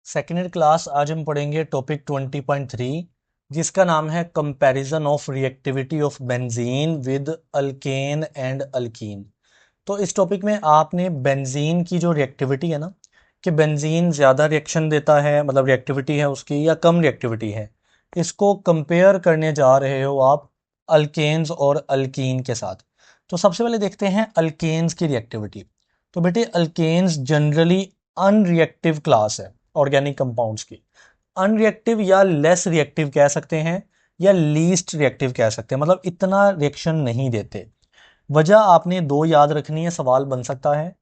Second class आज हम पढ़ेंगे टॉपिक 20.3 जिसका नाम है comparison of reactivity of benzene with alkane and alkyne. तो इस टॉपिक में आपने बेंजीन की जो रिएक्टिविटी है ना, कि बेंजीन ज़्यादा रिएक्शन देता है, मतलब रिएक्टिविटी है उसकी या कम रिएक्टिविटी है, इसको कंपेयर करने जा रहे हो आप अल्केन्स और अल्कीन के साथ। तो सबसे पहले देखते हैं अल्केन्स की रिएक्टिविटी। तो बेटे अल्केन्स जनरली अनरिएक्टिव क्लास है ऑर्गेनिक कंपाउंड्स की। अनरिएक्टिव या लेस रिएक्टिव कह सकते हैं या लीस्ट रिएक्टिव कह सकते हैं, मतलब इतना रिएक्शन नहीं देते। वजह आपने दो याद रखनी है, सवाल बन सकता है।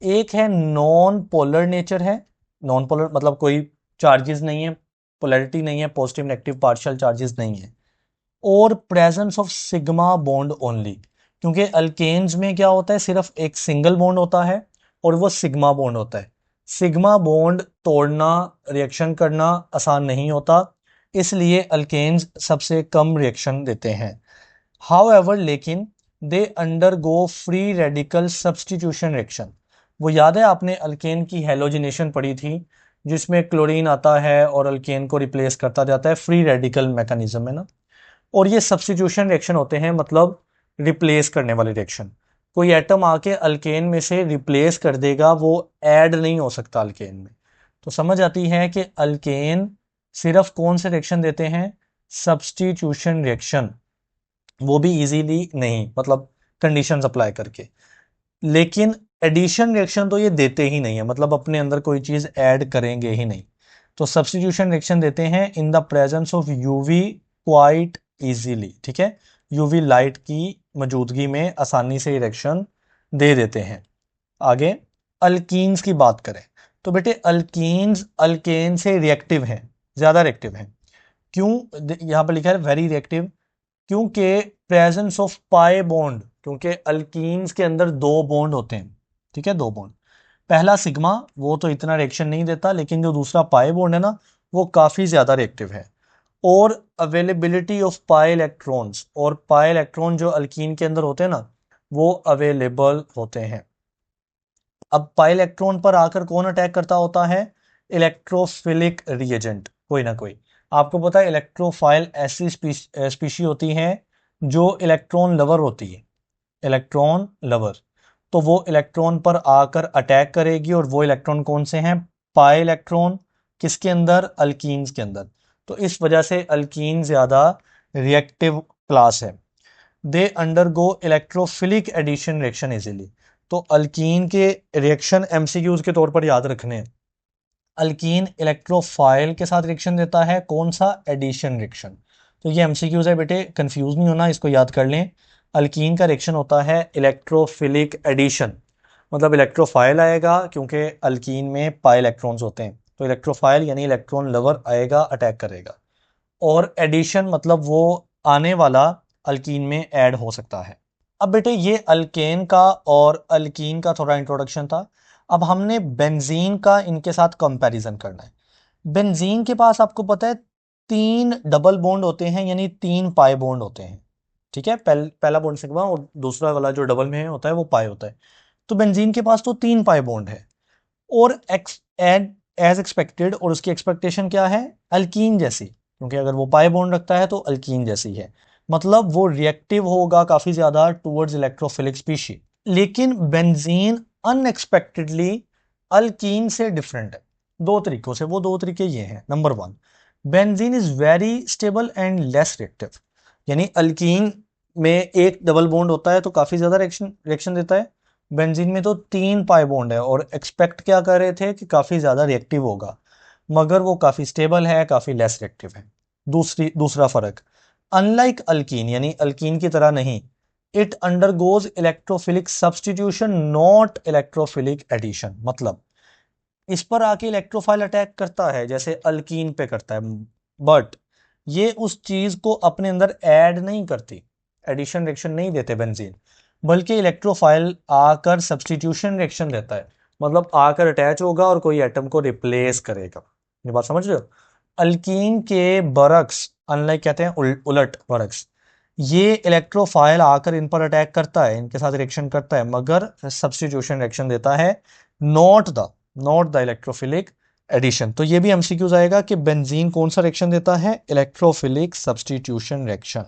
एक है नॉन पोलर नेचर है, नॉन पोलर मतलब कोई चार्जेस नहीं है, पोलैरिटी नहीं है, पॉजिटिव नेगेटिव पार्शियल चार्जेस नहीं है। और presence of sigma bond only, क्योंकि अल्केन्स में क्या होता है, सिर्फ एक सिंगल बॉन्ड होता है और वो सिग्मा बॉन्ड होता है। सिग्मा बॉन्ड तोड़ना, रिएक्शन करना आसान नहीं होता, इसलिए अल्केन्स सबसे कम रिएक्शन देते हैं। हाउएवर लेकिन they undergo free radical substitution reaction. वो याद है आपने अल्केन की हेलोजिनेशन पढ़ी थी, जिसमें क्लोरीन आता है और अल्केन को रिप्लेस करता जाता है, फ्री रेडिकल मैकेनिज्म है ना। और ये सब्स्टिट्यूशन रिएक्शन होते हैं, मतलब रिप्लेस करने वाले रिएक्शन। कोई एटम आके अल्केन में से रिप्लेस कर देगा, वो ऐड नहीं हो सकता अल्केन में। तो समझ आती है कि अल्केन सिर्फ कौन से रिएक्शन देते हैं, सब्स्टिट्यूशन रिएक्शन, वो भी इजीली नहीं, मतलब कंडीशंस अप्लाई करके। लेकिन एडिशन रिएक्शन तो ये देते ही नहीं है, मतलब अपने अंदर कोई चीज ऐड करेंगे ही नहीं। तो सब्स्टिट्यूशन रिएक्शन देते हैं इन the presence of UV quite easily, ठीक है। यूवी लाइट की मौजूदगी में आसानी से रिएक्शन दे देते हैं। आगे अल्कीन्स की बात करें तो बेटे अल्कीन्स अल्केन से रिएक्टिव हैं, ज्यादा रिएक्टिव हैं। क्यों? यहां पर लिखा है वेरी रिएक्टिव, क्योंकि प्रेजेंस ऑफ पाई बॉन्ड, क्योंकि अल्कीन्स के अंदर दो बॉन्ड होते हैं, ठीक है, दो बॉन्ड। पहला सिग्मा, वो तो इतना रिएक्शन नहीं देता, लेकिन जो दूसरा पाई बॉन्ड है ना, वो काफी ज्यादा रिएक्टिव है। और अवेलेबिलिटी ऑफ पाई इलेक्ट्रॉन्स, और पाई इलेक्ट्रॉन जो अल्कीन के अंदर होते हैं ना, वो अवेलेबल होते हैं। अब पाई इलेक्ट्रॉन पर आकर कौन अटैक करता होता है, इलेक्ट्रोफिलिक रिएजेंट, कोई ना कोई। आपको पता है इलेक्ट्रोफाइल ऐसी स्पीशी होती है जो इलेक्ट्रॉन लवर होती है, इलेक्ट्रॉन लवर। तो वो इलेक्ट्रॉन पर आकर अटैक करेगी, और वो इलेक्ट्रॉन कौन से हैं, पाई इलेक्ट्रॉन। किसके अंदर, अल्कीन्स के अंदर। तो इस वजह से अल्कीन ज्यादा रिएक्टिव क्लास है। They undergo electrophilic addition reaction easily. तो अल्कीन के रिएक्शन एमसीक्यूज के तौर पर याद रखने हैं। अल्कीन इलेक्ट्रोफाइल के साथ रिएक्शन देता है, कौन सा, एडिशन रिएक्शन। तो ये एमसीक्यूज है बेटे, कंफ्यूज नहीं होना, इसको याद कर लें। अल्कीन का रिएक्शन होता है इलेक्ट्रोफिलिक एडिशन, मतलब इलेक्ट्रोफाइल आएगा, क्योंकि अल्कीन में पाई इलेक्ट्रॉन्स होते हैं, तो इलेक्ट्रोफाइल यानी इलेक्ट्रॉन लवर आएगा, अटैक करेगा। और एडिशन मतलब वो आने वाला अल्कीन में ऐड हो सकता है। अब बेटे ये अल्केन का और अल्कीन का थोड़ा इंट्रोडक्शन था। अब हमने बेंजीन का इनके साथ कंपैरिजन करना है। बेंजीन के पास आपको पता है तीन डबल बॉन्ड होते हैं, यानी तीन पाई बॉन्ड होते हैं, ठीक है। पहला बॉन्ड सिग्मा और दूसरा वाला जो डबल में होता है वो पाई होता है। तो बेंजीन के पास तो तीन पाई बॉन्ड है। और एज एक्सपेक्टेड, और उसकी एक्सपेक्टेशन क्या है, अल्कीन जैसी, क्योंकि अगर वो पाई बॉन्ड रखता है तो अल्कीन जैसी है, मतलब वो रिएक्टिव होगा काफी ज्यादा टुवर्ड्स इलेक्ट्रोफिलिक स्पीशी। लेकिन बेंजीन अनएक्सपेक्टेडली अल्कीन से डिफरेंट है, दो तरीकों से। वो दो तरीके ये हैं, number one, benzene is very stable and less reactive. यानी अल्कीन में एक डबल बॉन्ड होता है तो काफी ज्यादा रिएक्शन रिएक्शन देता है, बेंजीन में तो तीन पाई बॉन्ड है, और एक्सपेक्ट क्या कर रहे थे कि काफी ज्यादा रिएक्टिव होगा, मगर वो काफी स्टेबल है, काफी लेस रिएक्टिव है। दूसरा फर्क, अनलाइक अल्कीन, यानी अल्कीन की तरह नहीं, it undergoes electrophilic substitution not electrophilic addition. मतलब इस पर आके इलेक्ट्रोफाइल अटैक करता है जैसे अल्कीन पे करता है, बट ये उस चीज को अपने अंदर ऐड नहीं करती, एडिशन रिएक्शन नहीं देते बेंजीन, बल्कि इलेक्ट्रोफाइल आकर सब्स्टिट्यूशन रिएक्शन देता है, मतलब आकर अटैच होगा और कोई एटम को रिप्लेस करेगा। ये बात समझ रहे हो। अल्कीन के बरक्स, अनलाइक कहते हैं उलट बरक्स, ये इलेक्ट्रोफाइल आकर इन पर अटैक करता है, इनके साथ रिएक्शन करता है, मगर सब्स्टिट्यूशन रिएक्शन देता है, not the not the electrophilic addition. तो ये भी एमसीक्यूज आएगा कि बेंजीन कौन सा रिएक्शन देता है, इलेक्ट्रोफिलिक सब्स्टिट्यूशन रिएक्शन।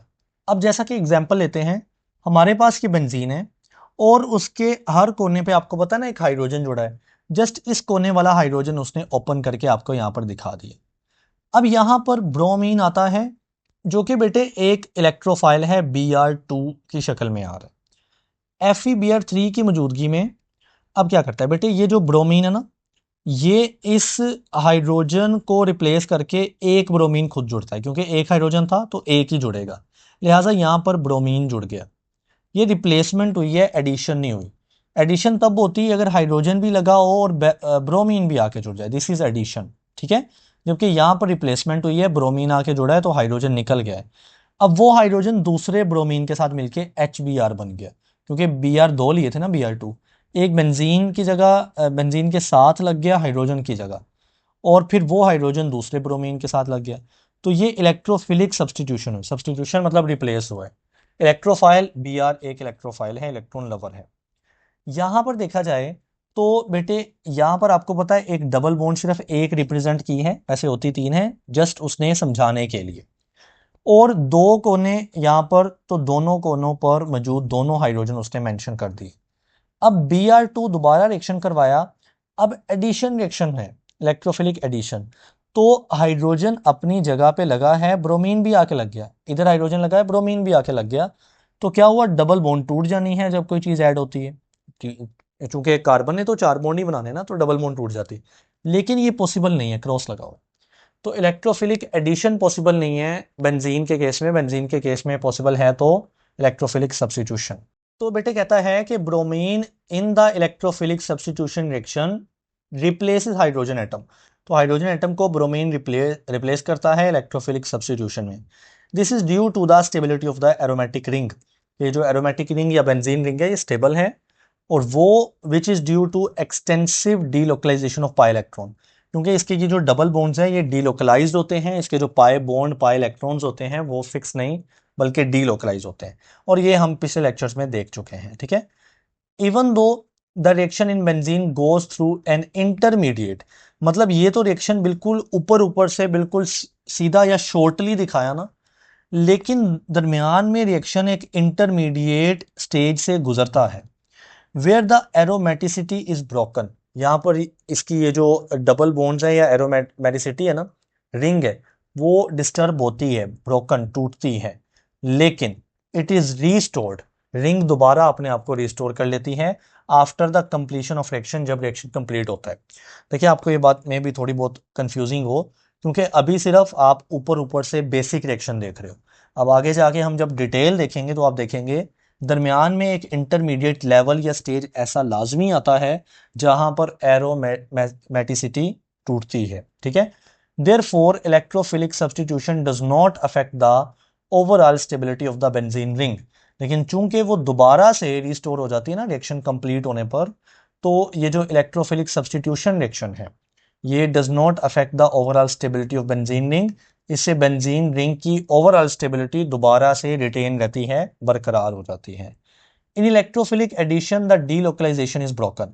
अब जैसा कि एग्जांपल लेते हैं, हमारे पास की बेंजीन है और उसके हर कोने पे आपको पता है ना एक हाइड्रोजन जुड़ा है, जस्ट इस कोने वाला हाइड्रोजन उसने ओपन करके आपको यहां पर दिखा दिया। अब यहां पर ब्रोमीन आता है जो कि बेटे एक इलेक्ट्रोफाइल है, Br2 की शक्ल में आ रहा है। FeBr3 की मौजूदगी में अब क्या करता है बेटे, ये जो ब्रोमीन है ना, ये इस हाइड्रोजन को रिप्लेस करके एक ब्रोमीन खुद जुड़ता है, क्योंकि एक हाइड्रोजन था तो एक ही जुड़ेगा, लिहाजा यहां पर ब्रोमीन जुड़ गया। ये रिप्लेसमेंट हुई है, एडिशन नहीं हुई। एडिशन तब होती है अगर हाइड्रोजन भी लगा हो और ब्रोमीन भी आके जुड़ जाए, दिस इज एडिशन, ठीक है। जबकि यहां पर रिप्लेसमेंट हुई है, ब्रोमीन आके जुड़ा है तो हाइड्रोजन निकल गया है। अब वो हाइड्रोजन दूसरे ब्रोमीन के साथ मिलके HBr बन गया, क्योंकि Br2 लिए थे ना, Br2 एक बेंजीन की जगह, बेंजीन के साथ लग गया हाइड्रोजन की जगह, और फिर वो हाइड्रोजन दूसरे ब्रोमीन के साथ लग गया। तो ये इलेक्ट्रोफिलिक सब्स्टिट्यूशन है। सब्स्टिट्यूशन मतलब रिप्लेस हुआ है। इलेक्ट्रोफाइल Br एक इलेक्ट्रोफाइल है, इलेक्ट्रॉन लवर है। यहां पर देखा जाए तो बेटे यहां पर आपको पता है एक डबल बॉन्ड सिर्फ एक रिप्रेजेंट की है, वैसे होती तीन है, जस्ट उसने समझाने के लिए। और दो कोने यहां पर, तो दोनों कोनों पर मौजूद दोनों हाइड्रोजन उसने मेंशन कर दी। अब Br2 दोबारा रिएक्शन करवाया, अब एडिशन रिएक्शन है, इलेक्ट्रोफिलिक एडिशन। तो हाइड्रोजन अपनी जगह पे लगा है, ब्रोमीन भी आके लग गया, इधर हाइड्रोजन लगा है, ब्रोमीन भी आके लग गया। तो क्या हुआ, डबल बॉन्ड टूट जानी है जब कोई चीज ऐड होती है। चूंकि कार्बन ने तो चार बॉन्ड ही बनाने ना, तो डबल बॉन्ड टूट जाती। लेकिन ये पॉसिबल नहीं है, क्रॉस लगा हुआ। तो इलेक्ट्रोफिलिक एडिशन पॉसिबल नहीं है बेंजीन के केस में। बेंजीन के केस में पॉसिबल है तो इलेक्ट्रोफिलिक सब्स्टिट्यूशन। तो बेटे कहता है कि bromine in the electrophilic substitution reaction replaces hydrogen atom. तो हाइड्रोजन एटम को ब्रोमीन रिप्लेस करता है इलेक्ट्रोफिलिक सब्स्टिट्यूशन में। This is due to the stability of the aromatic ring. ये जो एरोमेटिक रिंग या बेंजीन रिंग है ये स्टेबल है, और वो which is due to extensive delocalization of pi electron. क्योंकि इसके ये जो डबल बॉन्ड्स हैं ये डीलोकलाइज्ड होते हैं, इसके जो पाई बॉन्ड पाई इलेक्ट्रॉन्स होते हैं वो फिक्स नहीं बल्कि डीलोकलाइज होते हैं, और ये हम पिछले लेक्चर्स में देख चुके हैं, ठीक है। Even though the reaction in benzene goes through an intermediate, मतलब ये तो रिएक्शन बिल्कुल ऊपर ऊपर से बिल्कुल सीधा या शॉर्टली दिखाया ना, लेकिन दरमियान में रिएक्शन एक इंटरमीडिएट स्टेज से गुजरता है, where the aromaticity is broken. यहां पर इसकी ये जो डबल बॉन्ड्स है या एरोमेटिसिटी है ना, रिंग है, वो डिस्टर्ब होती है, ब्रोकन टूटती है, लेकिन इट इज रीस्टोर्ड, रिंग दोबारा अपने आप को रिस्टोर कर लेती है after the completion of reaction, जब रिएक्शन कंप्लीट होता है। देखिए आपको ये बात में भी थोड़ी बहुत कंफ्यूजिंग हो, क्योंकि अभी सिर्फ आप ऊपर ऊपर से बेसिक रिएक्शन देख रहे हो। अब आगे जाके हम जब डिटेल देखेंगे तो आप देखेंगे दरमियान में एक इंटरमीडिएट लेवल या स्टेज ऐसा लाजमी आता है जहां पर एरोमेटिसिटी टूटती है, ठीक है। Therefore electrophilic substitution does not affect the overall stability of the benzene ring. लेकिन चूंकि वो दोबारा से रिस्टोर हो जाती है ना रिएक्शन कंप्लीट होने पर, तो ये जो इलेक्ट्रोफिलिक सब्स्टिट्यूशन रिएक्शन है ये does not affect the overall stability of benzene ring. इससे बेंजीन रिंग की ओवरऑल स्टेबिलिटी दोबारा से रिटेन रहती है, बरकरार हो जाती है। In electrophilic addition the delocalization is broken.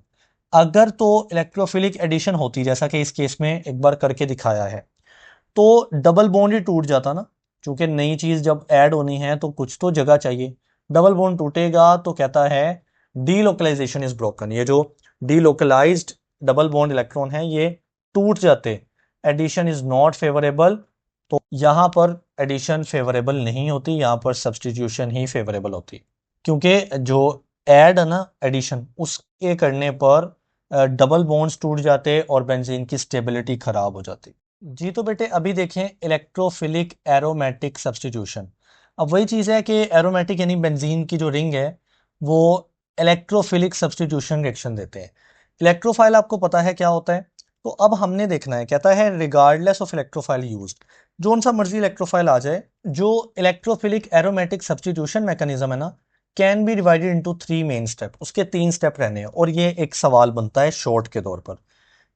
अगर तो इलेक्ट्रोफिलिक एडिशन होती जैसा कि इस केस में एक बार करके दिखाया है, तो डबल बॉन्ड ही टूट जाता ना, क्योंकि नई चीज जब ऐड होनी है तो कुछ तो जगह चाहिए। डबल बॉन्ड टूटेगा तो कहता है डीलोकलाइजेशन इज ब्रोकन, ये जो डीलोकलाइज्ड डबल बॉन्ड इलेक्ट्रॉन है ये टूट जाते, एडिशन इज नॉट फेवरेबल। तो यहां पर एडिशन फेवरेबल नहीं होती, यहां पर सब्सटीट्यूशन ही फेवरेबल होती, क्योंकि जो ऐड है ना एडिशन उसके करने पर डबल बॉन्ड्स टूट जाते और बेंजीन की स्टेबिलिटी खराब हो जाती। जी तो बेटे अभी देखें इलेक्ट्रोफिलिक एरोमेटिक सब्सटीट्यूशन। अब वही चीज़ है कि एरोमेटिक यानी बेंजीन की जो रिंग है वो इलेक्ट्रोफिलिक सब्सटीट्यूशन रिएक्शन देते हैं। इलेक्ट्रोफाइल आपको पता है क्या होता है, तो अब हमने देखना है, कहता है रिगार्डलेस ऑफ इलेक्ट्रोफाइल यूज्ड, जो सा मर्जी इलेक्ट्रोफाइल आ जाए, जो इलेक्ट्रोफिलिक एरोमेटिक सब्सटीट्यूशन मैकेनिज्म है ना, can be divided into 3 main step. उसके 3 स्टेप रहने हैं, और ये एक सवाल बनता है शॉर्ट के तौर पर।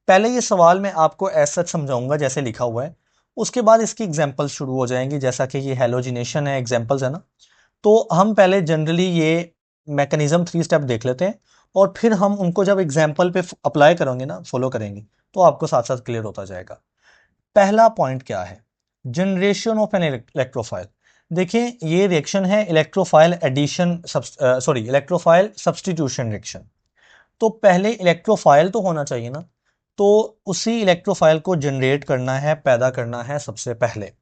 पहले ये सवाल मैं आपको ऐसा समझाऊंगा जैसे लिखा हुआ है, उसके बाद इसकी एग्जांपल्स शुरू हो जाएंगी, जैसा कि ये हेलोजिनेशन है, एग्जांपल्स है ना। तो हम पहले जनरली ये मैकेनिज्म 3 स्टेप देख लेते हैं, और फिर हम उनको जब एग्जांपल पे अप्लाई करेंगे ना, फॉलो करेंगे, तो आपको साथ साथ क्लियर होता जाएगा। पहला पॉइंट क्या है, जनरेशन ऑफ एन इलेक्ट्रोफाइल। देखिए ये रिएक्शन है electrophile addition electrophile substitution reaction. तो पहले इलेक्ट्रोफाइल तो होना चाहिए ना, तो उसी इलेक्ट्रोफाइल को जनरेट करना है, पैदा करना है सबसे पहले।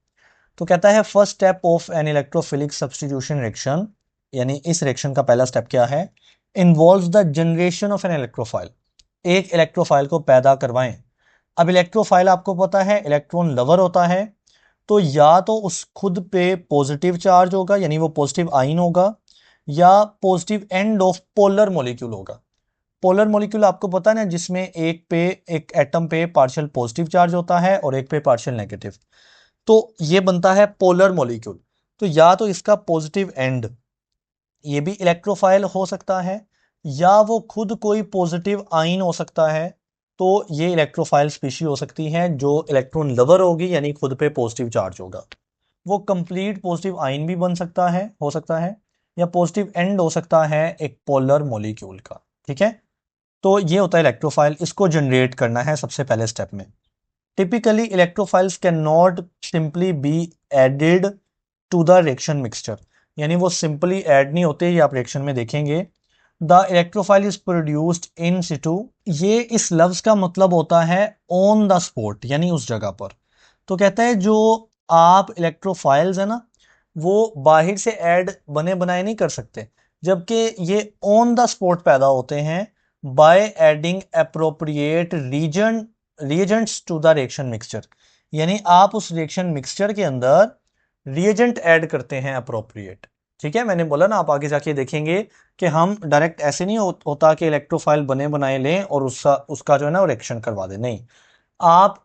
तो कहता है first step of an electrophilic substitution reaction, यानी इस रिएक्शन का पहला स्टेप क्या है, involves the generation of an electrophile. एक इलेक्ट्रोफाइल को पैदा करवाएं। अब इलेक्ट्रोफाइल आपको पता है इलेक्ट्रॉन लवर होता है, तो या तो उस खुद पे पॉजिटिव चार्ज होगा यानी वो पॉजिटिव आइन होगा, या positive end of polar molecule होगा। पोलर मॉलिक्यूल आपको पता है ना, जिसमें एक एटम पे पार्शियल पॉजिटिव चार्ज होता है और एक पे पार्शियल नेगेटिव, तो ये बनता है पोलर मॉलिक्यूल। तो या तो इसका पॉजिटिव एंड ये भी इलेक्ट्रोफाइल हो सकता है, या वो खुद कोई पॉजिटिव आइन हो सकता है, तो ये इलेक्ट्रोफाइल स्पीशी हो सकती है जो इलेक्ट्रॉन लवर होगी यानी खुद पे पॉजिटिव चार्ज होगा। वो कंप्लीट पॉजिटिव आइन भी बन सकता है, हो सकता है, या पॉजिटिव एंड हो सकता है एक पोलर मॉलिक्यूल का। ठीक है, तो ये होता है इलेक्ट्रोफाइल, इसको जनरेट करना है सबसे पहले स्टेप में। Typically electrophiles can not simply be added to the reaction mixture, यानी वो सिंपली ऐड नहीं होते, ये आप रिएक्शन में देखेंगे। The electrophile is produced in Situ, ये इस लफ्ज का मतलब होता है ऑन द स्पॉट, यानी उस जगह पर। तो कहता है जो आप इलेक्ट्रोफाइल्स है ना, वो बाहर से ऐड बने बनाए नहीं कर सकते, जबकि ये ऑन द स्पॉट पैदा होते हैं by adding appropriate reagents to the reaction mixture. यानी आप उस रिएक्शन मिक्सचर के अंदर रिएजेंट ऐड करते हैं अप्रोप्रिएट। ठीक है, मैंने बोला ना, आप आगे जाके देखेंगे कि हम डायरेक्ट ऐसे नहीं होता कि इलेक्ट्रोफाइल बने बनाए लें और उसका जो है ना रिएक्शन करवा दें, नहीं। आप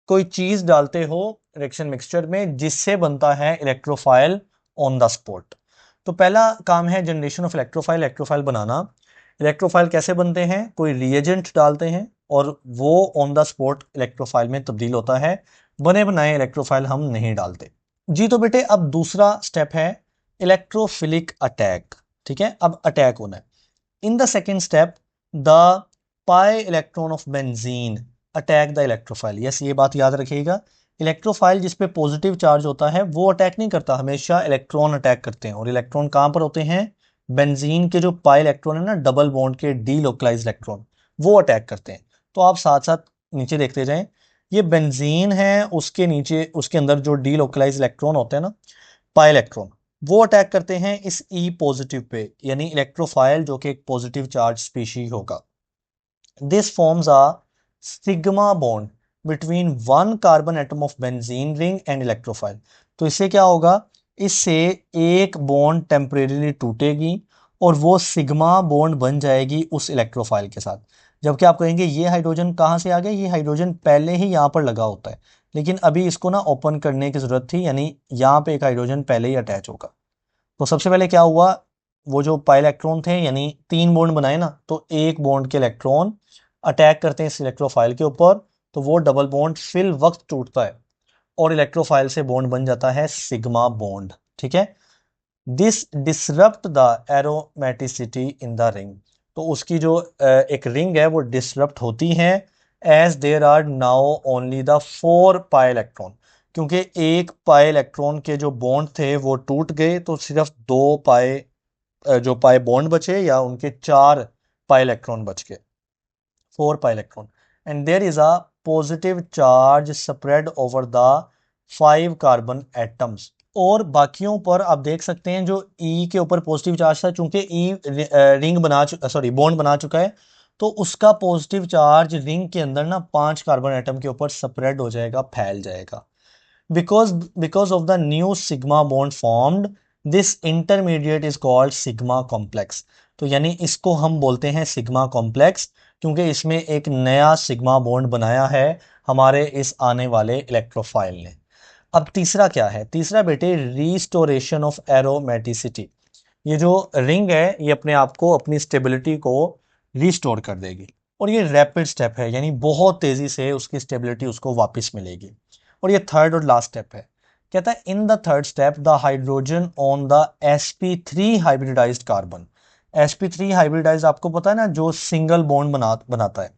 कोई चीज डालते हो रिएक्शन मिक्सचर में जिससे बनता है इलेक्ट्रोफाइल ऑन द स्पॉट। तो पहला काम है generation of electrophile, electrophile banana. Electrophile कैसे बनते हैं, कोई रिएजेंट डालते हैं और वो ऑन द स्पॉट इलेक्ट्रोफाइल में तब्दील होता है, बने बनाए इलेक्ट्रोफाइल हम नहीं डालते। जी तो बेटे अब दूसरा स्टेप है इलेक्ट्रोफिलिक अटैक। ठीक है, अब अटैक होना है। In the second step the pi electron of benzene attack the electrophile. Yes, ये बात याद रखिएगा, इलेक्ट्रोफाइल जिसपे पॉजिटिव चार्ज होता है वो अटैक नहीं करता, हमेशा इलेक्ट्रॉन अटैक करते हैं। और इलेक्ट्रॉन कहां पर होते हैं, बेंजीन के जो पाई इलेक्ट्रॉन है ना, डबल बॉन्ड के डीलोकलाइज इलेक्ट्रॉन, वो अटैक करते हैं। तो आप साथ साथ नीचे देखते जाएं, ये बेंजीन है, उसके नीचे उसके अंदर जो डीलोकलाइज इलेक्ट्रॉन होते हैं ना, पाई इलेक्ट्रॉन, वो अटैक करते हैं इस ई पॉजिटिव पे, यानी इलेक्ट्रोफाइल जो कि एक पॉजिटिव चार्ज स्पीशी होगा। This forms a sigma bond between one carbon atom of benzene ring and electrophile. तो इससे क्या होगा, इससे एक बॉन्ड टेम्परेरीली टूटेगी और वो सिग्मा बॉन्ड बन जाएगी उस इलेक्ट्रोफाइल के साथ। जबकि आप कहेंगे ये हाइड्रोजन कहाँ से आ गया, ये हाइड्रोजन पहले ही यहाँ पर लगा होता है, लेकिन अभी इसको ना ओपन करने की जरूरत थी, यानी यहाँ पे एक हाइड्रोजन पहले ही अटैच होगा। तो सबसे पहले क्या हुआ, वो जो पाई इलेक्ट्रॉन थे यानी तीन बॉन्ड बनाए ना, तो एक बॉन्ड के इलेक्ट्रॉन अटैक करते हैं इस इलेक्ट्रोफाइल के ऊपर, तो वो डबल बॉन्ड फिल वक्त टूटता है और इलेक्ट्रोफाइल से बॉन्ड बन जाता है सिग्मा बॉन्ड। ठीक है, this disrupt the aromaticity in the ring. तो उसकी जो एक रिंग है वो डिसरप्ट होती है, as there are now only the four pi electron. क्योंकि एक पाई इलेक्ट्रॉन के जो बॉन्ड थे वो टूट गए, तो सिर्फ दो पाई जो पाई बॉन्ड बचे या उनके चार पाई इलेक्ट्रॉन बच गए, four pi electron. And there is a positive charge spread over the five carbon atoms. और बाकियों पर आप देख सकते हैं जो ई के ऊपर पॉजिटिव चार्ज था, चूंकि ई रिंग बॉन्ड बना चुका है, तो उसका पॉजिटिव चार्ज रिंग के अंदर ना पांच कार्बन एटम के ऊपर स्प्रेड हो जाएगा, फैल जाएगा। Because of the new sigma bond formed, this intermediate is called sigma complex. तो यानी इसको हम बोलते हैं सिग्मा कॉम्प्लेक्स, क्योंकि इसमें एक नया सिग्मा बॉन्ड बनाया है हमारे इस आने वाले इलेक्ट्रोफाइल ने। अब तीसरा क्या है, तीसरा बेटे रिस्टोरेशन ऑफ एरोमेटिसिटी। ये जो रिंग है ये अपने आप को, अपनी स्टेबिलिटी को रिस्टोर कर देगी, और ये रैपिड स्टेप है, यानी बहुत तेजी से उसकी स्टेबिलिटी उसको वापस मिलेगी। और ये थर्ड और लास्ट स्टेप है। कहता है in the third step the hydrogen on the sp3 hybridized carbon. sp3 hybridized आपको पता है ना, जो सिंगल बॉन्ड बनाता है,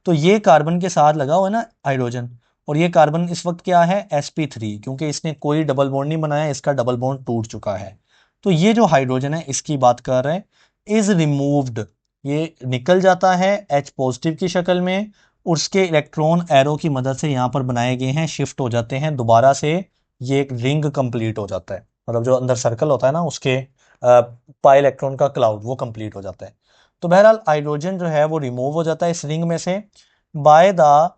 तो तो ये कार्बन के साथ लगा हुआ है ना हाइड्रोजन, और ये कार्बन इस वक्त क्या है sp3, क्योंकि इसने कोई डबल बॉन्ड नहीं बनाया, इसका डबल बॉन्ड टूट चुका है। तो ये जो हाइड्रोजन है इसकी बात कर रहे हैं, इज रिमूव्ड, ये निकल जाता है H पॉजिटिव की शक्ल में, उसके इलेक्ट्रॉन एरो की मदद से यहाँ पर बनाए गए हैं, शिफ्ट हो जाते हैं दोबारा से, ये एक रिंग कंप्लीट हो जाता है, मतलब जो अंदर सर्कल होता है ना उसके पाई इलेक्ट्रॉन का क्लाउड वो कंप्लीट हो जाता है। तो बहरहाल हाइड्रोजन जो है वो रिमूव हो जाता है इस रिंग में से बाय द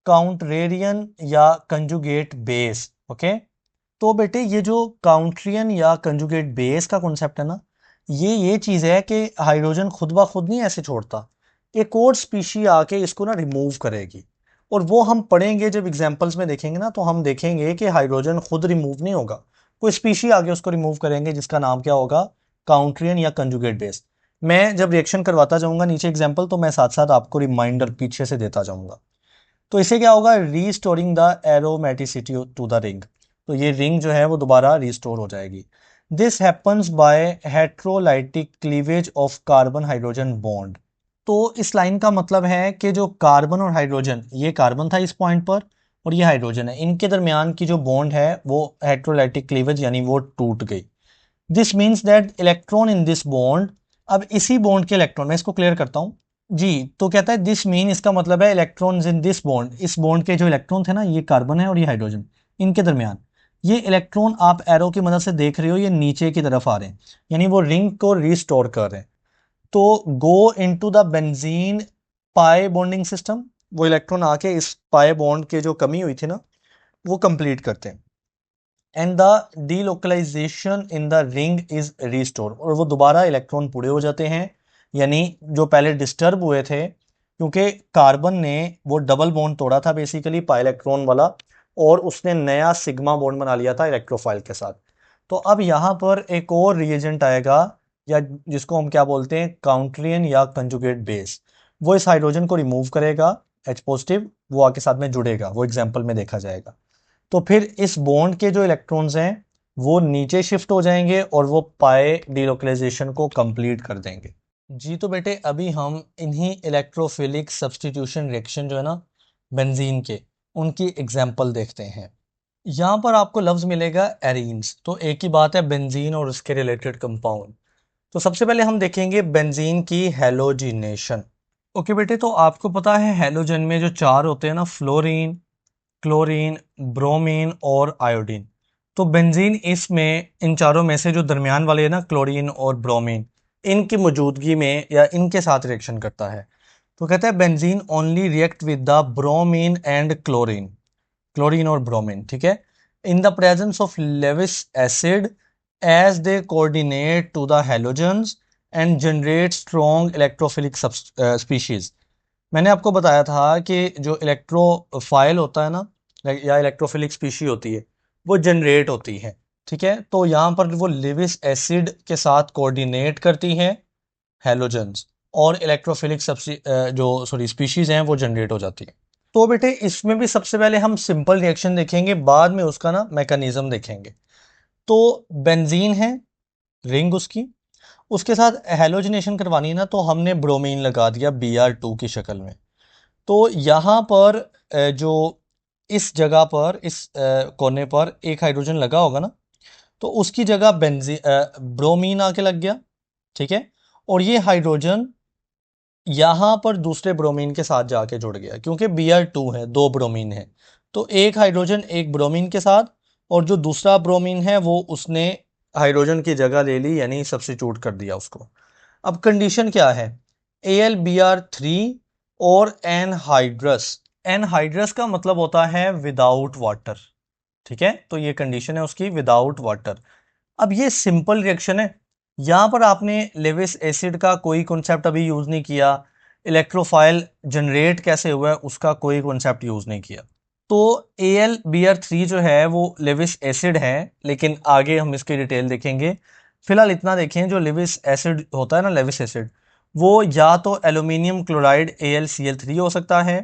काउंटरेरियन या कंजुगेट बेस। ओके, तो बेटे ये जो काउंट्रियन या कंजुगेट बेस का कॉन्सेप्ट है ना, ये चीज़ है कि हाइड्रोजन खुद ब खुद नहीं ऐसे छोड़ता, एक और स्पीशी आके इसको ना रिमूव करेगी, और वो हम पढ़ेंगे जब एग्जांपल्स में देखेंगे ना, तो हम देखेंगे कि हाइड्रोजन खुद रिमूव नहीं होगा, कोई स्पीशी आगे उसको रिमूव करेंगे जिसका नाम क्या होगा, काउंट्रियन या कंजुगेट बेस। मैं जब रिएक्शन करवाता जाऊंगा नीचे एग्जाम्पल, तो मैं साथ साथ आपको रिमाइंडर पीछे से देता जाऊंगा। तो इसे क्या होगा, restoring the aromaticity to the ring, तो ये रिंग जो है वो दोबारा रिस्टोर हो जाएगी। This happens by heterolytic cleavage of carbon hydrogen bond. तो इस लाइन का मतलब है कि जो कार्बन और हाइड्रोजन, ये कार्बन था इस पॉइंट पर और ये हाइड्रोजन है, इनके दरमियान की जो बॉन्ड है वो हेट्रोलाइटिक क्लीवेज यानी वो टूट गई। This means that electron in this bond, अब इसी बॉन्ड के इलेक्ट्रॉन, मैं इसको क्लियर करता हूं जी। तो कहता है दिस मीन, इसका मतलब है इलेक्ट्रॉन्स इन दिस बॉन्ड, इस बॉन्ड के जो इलेक्ट्रॉन थे ना, ये कार्बन है और ये हाइड्रोजन, इनके दरमियान ये इलेक्ट्रॉन आप एरो की मदद से देख रहे हो ये नीचे की तरफ आ रहे हैं, यानी वो रिंग को रिस्टोर कर रहे हैं। तो go into the benzene pi bonding system, वो इलेक्ट्रॉन आके इस पाई बॉन्ड के जो कमी हुई थी ना वो कंप्लीट करते हैं। And the delocalization in the ring is restore, और वो दोबारा इलेक्ट्रॉन पूरे हो जाते हैं, यानी जो पहले डिस्टर्ब हुए थे, क्योंकि कार्बन ने वो डबल बॉन्ड तोड़ा था बेसिकली पाई इलेक्ट्रॉन वाला, और उसने नया सिग्मा बॉन्ड बना लिया था इलेक्ट्रोफाइल के साथ। तो अब यहाँ पर एक और रिएजेंट आएगा, या जिसको हम क्या बोलते हैं, काउंट्रियन या कंजुगेट बेस, वो इस हाइड्रोजन को रिमूव करेगा, H पॉजिटिव, वो आके साथ में जुड़ेगा, वो एग्जाम्पल में देखा जाएगा। तो फिर इस बॉन्ड के जो इलेक्ट्रॉन्स हैं वो नीचे शिफ्ट हो जाएंगे और वो पाए डीलोकलाइजेशन को कंप्लीट कर देंगे। जी तो बेटे अभी हम इन्हीं इलेक्ट्रोफिलिक सब्स्टिट्यूशन रिएक्शन जो है ना बेंजीन के, उनकी एग्जाम्पल देखते हैं। यहाँ पर आपको लफ्ज़ मिलेगा एरीन्स, तो एक ही बात है बेंजीन और उसके रिलेटेड कंपाउंड। तो सबसे पहले हम देखेंगे बेंजीन की हेलोजिनेशन। ओके बेटे, तो आपको पता है हेलोजन में जो चार होते हैं ना, फ्लोरीन, क्लोरीन, ब्रोमीन और आयोडीन, तो बेंजीन इसमें इन चारों में से जो दरमियान वाले है ना, क्लोरीन और ब्रोमीन, इनकी मौजूदगी में या इनके साथ रिएक्शन करता है। तो कहता है benzene only react with the bromine and chlorine, chlorine और ब्रोमीन, ठीक है, in the presence of Lewis acid as they coordinate to the halogens and generate strong electrophilic species. मैंने आपको बताया था कि जो इलेक्ट्रोफाइल होता है ना, या इलेक्ट्रोफिलिक स्पीशी होती है, वो जनरेट होती है, ठीक है। तो यहाँ पर वो लिविस एसिड के साथ कोऑर्डिनेट करती हैं हेलोजन्स, और इलेक्ट्रोफिलिक जो सॉरी स्पीशीज हैं वो जनरेट हो जाती है। तो बेटे इसमें भी सबसे पहले हम सिंपल रिएक्शन देखेंगे, बाद में उसका ना मैकेनिज्म देखेंगे। तो बेंजीन है, रिंग उसकी, उसके साथ हेलोजनेशन करवानी है ना, तो हमने ब्रोमीन लगा दिया Br2 की शक्ल में। तो यहाँ पर जो इस जगह पर इस कोने पर एक हाइड्रोजन लगा होगा ना, तो उसकी जगह ब्रोमीन आके लग गया, ठीक है। और ये हाइड्रोजन यहाँ पर दूसरे ब्रोमीन के साथ जाके जुड़ गया, क्योंकि Br2 है, दो ब्रोमीन है, तो एक हाइड्रोजन एक ब्रोमीन के साथ, और जो दूसरा ब्रोमीन है वो उसने हाइड्रोजन की जगह ले ली, यानी सब्स्टिट्यूट कर दिया उसको। अब कंडीशन क्या है, AlBr3 और एनहाइड्रस, एनहाइड्रस का मतलब होता है विदाउट वाटर, ठीक है, तो ये कंडीशन है उसकी विदाउट वाटर। अब ये सिंपल रिएक्शन है, यहां पर आपने लेविस एसिड का कोई कॉन्सेप्ट अभी यूज नहीं किया, इलेक्ट्रोफाइल जनरेट कैसे हुआ है उसका कोई कॉन्सेप्ट यूज नहीं किया। तो AlBr3 जो है वो लेविस एसिड है, लेकिन आगे हम इसकी डिटेल देखेंगे। फिलहाल इतना देखें, जो लेविस एसिड होता है ना, लेविस एसिड, वो या तो एल्यूमिनियम क्लोराइड AlCl3 हो सकता है,